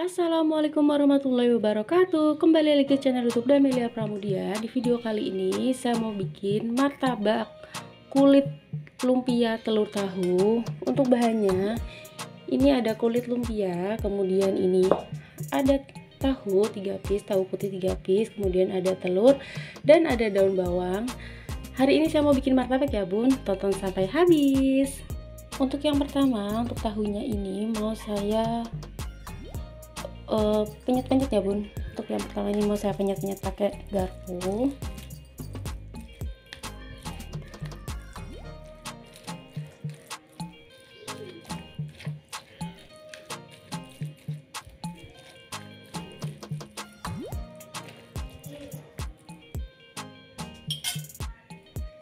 Assalamualaikum warahmatullahi wabarakatuh. Kembali lagi ke channel YouTube Damelia Pramudia. Di video kali ini saya mau bikin martabak kulit lumpia telur tahu. Untuk bahannya ini ada kulit lumpia, kemudian ini ada tahu 3 piece, tahu putih 3 piece, kemudian ada telur dan ada daun bawang. Hari ini saya mau bikin martabak ya bun, tonton sampai habis. Untuk yang pertama, untuk tahunya ini mau saya penyet-penyet ya bun. Untuk yang pertama ini mau saya penyet-penyet pakai garpu.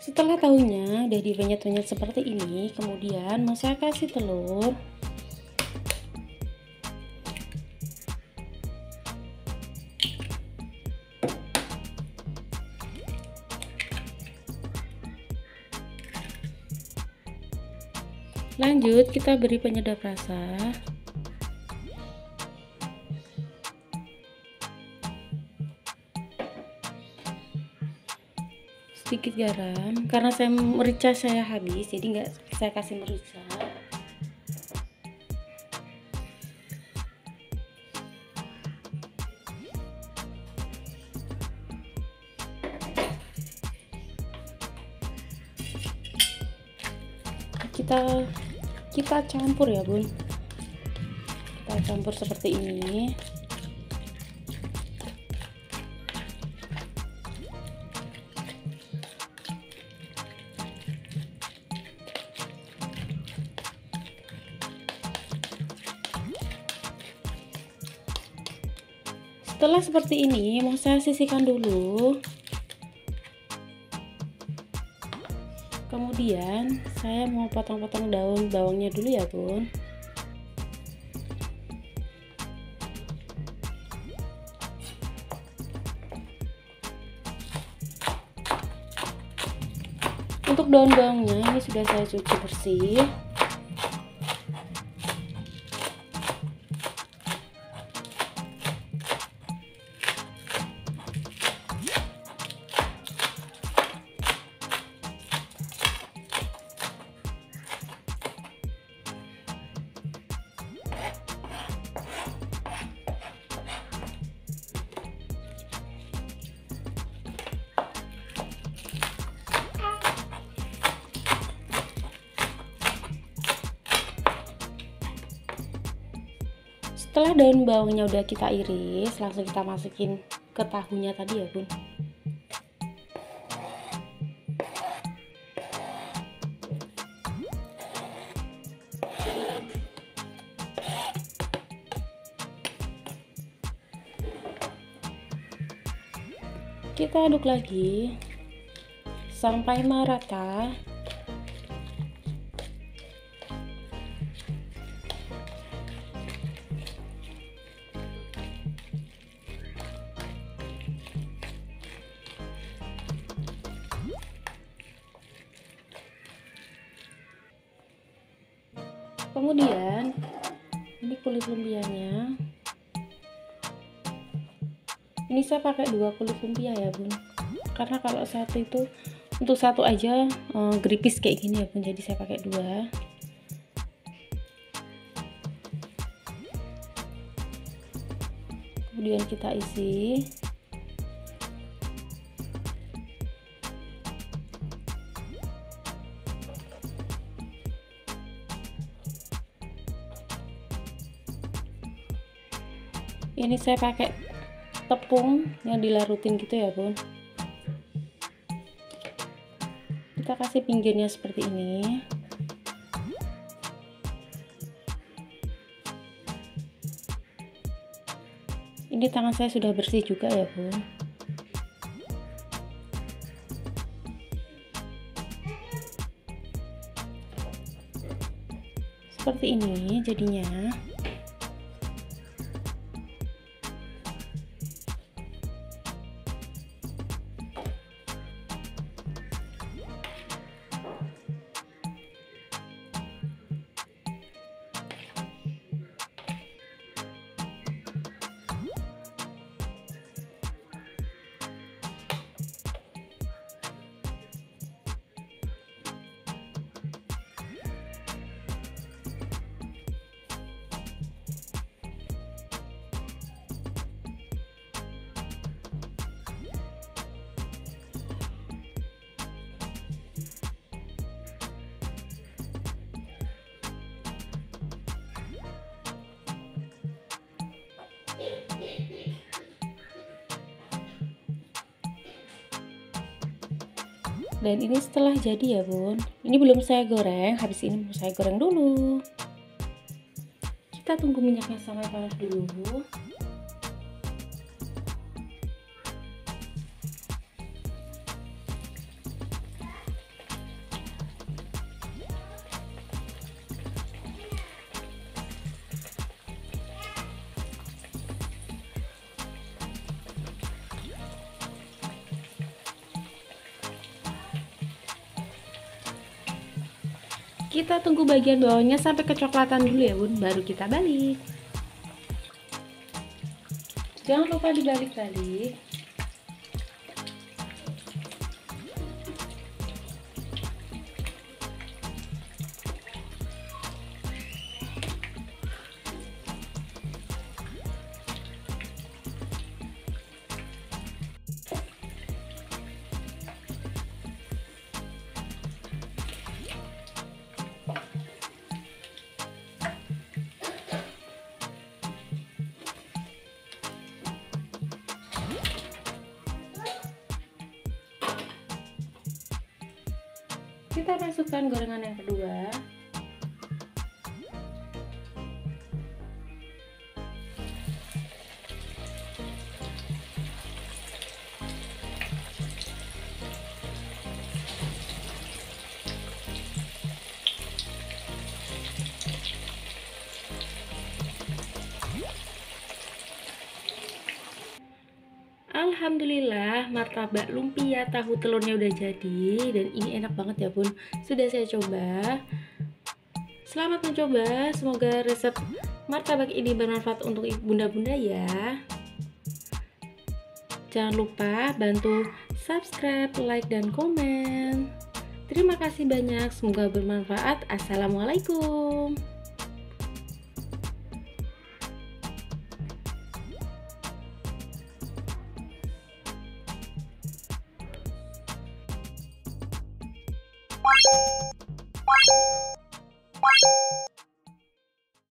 Setelah tahunya udah dipenyet-penyet seperti ini, kemudian mau saya kasih telur. Lanjut kita beri penyedap rasa. Sedikit garam, karena merica saya habis, jadi nggak saya kasih merica. Kita campur ya bun, kita campur seperti ini. Setelah seperti ini mau saya sisihkan dulu. Kemudian saya mau potong-potong daun bawangnya dulu ya bun. Untuk daun bawangnya ini sudah saya cuci bersih. Setelah daun bawangnya udah kita iris, langsung kita masukin ke tahunya tadi ya bun. Kita aduk lagi sampai merata. Kemudian ini kulit lumpianya, ini saya pakai 2 kulit lumpia ya bun, karena kalau satu itu untuk satu aja geripis kayak gini ya bun, jadi saya pakai 2. Kemudian kita isi. Ini saya pakai tepung yang dilarutin gitu ya bun. Kita kasih pinggirnya seperti ini. Ini tangan saya sudah bersih juga ya bun. Seperti ini jadinya. Dan ini setelah jadi ya bun. Ini belum saya goreng, habis ini mau saya goreng dulu. Kita tunggu minyaknya sampai panas dulu. Kita tunggu bagian bawahnya sampai kecoklatan dulu ya bun, baru kita balik. Jangan lupa dibalik-balik. Kita masukkan gorengan yang kedua. Alhamdulillah, martabak lumpia tahu telurnya udah jadi dan ini enak banget ya bun. Sudah saya coba. Selamat mencoba, semoga resep martabak ini bermanfaat untuk bunda-bunda ya. Jangan lupa bantu subscribe, like, dan komen. Terima kasih banyak, semoga bermanfaat. Assalamualaikum.